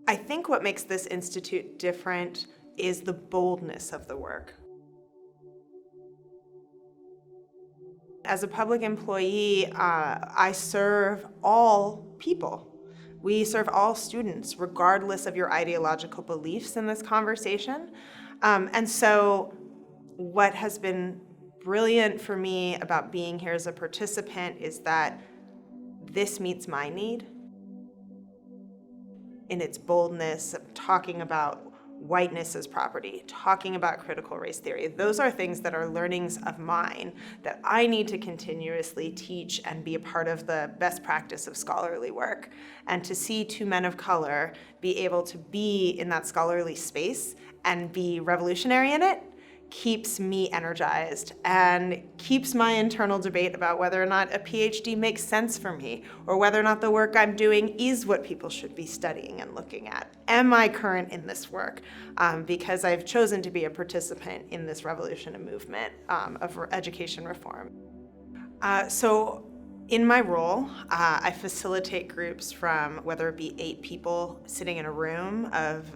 I think what makes this institute different is the boldness of the work. As a public employee, I serve all people. We serve all students, regardless of your ideological beliefs in this conversation. And so what has been brilliant for me about being here as a participant is that this meets my need in its boldness, talking about whiteness as property, talking about critical race theory. Those are things that are learnings of mine that I need to continuously teach and be a part of the best practice of scholarly work. And to see two men of color be able to be in that scholarly space and be revolutionary in it keeps me energized and keeps my internal debate about whether or not a PhD makes sense for me or whether or not the work I'm doing is what people should be studying and looking at. Am I current in this work? Because I've chosen to be a participant in this revolution and movement of education reform. So in my role, I facilitate groups from whether it be 8 people sitting in a room of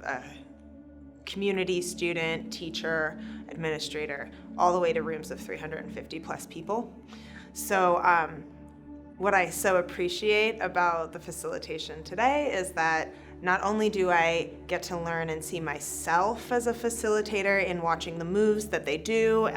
community, student, teacher, administrator, all the way to rooms of 350 plus people. So what I so appreciate about the facilitation today is that not only do I get to learn and see myself as a facilitator in watching the moves that they do,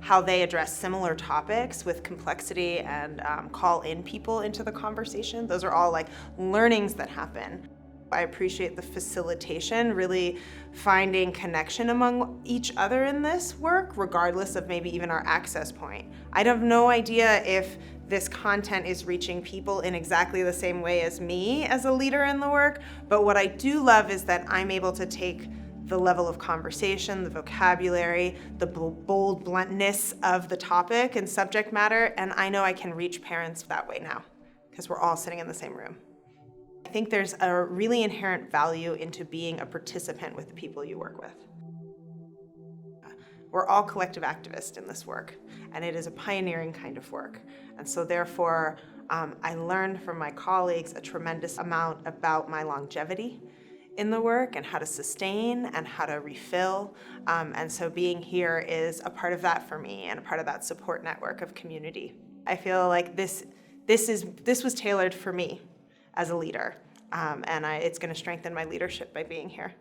how they address similar topics with complexity and call in people into the conversation. Those are all like learnings that happen. I appreciate the facilitation, really finding connection among each other in this work, regardless of maybe even our access point. I have no idea if this content is reaching people in exactly the same way as me as a leader in the work, but what I do love is that I'm able to take the level of conversation, the vocabulary, the bold bluntness of the topic and subject matter, and I know I can reach parents that way now, because we're all sitting in the same room. I think there's a really inherent value into being a participant with the people you work with. We're all collective activists in this work, and it is a pioneering kind of work. And so therefore, I learned from my colleagues a tremendous amount about my longevity in the work and how to sustain and how to refill. And so being here is a part of that for me and a part of that support network of community. I feel like this was tailored for me as a leader, and it's going to strengthen my leadership by being here.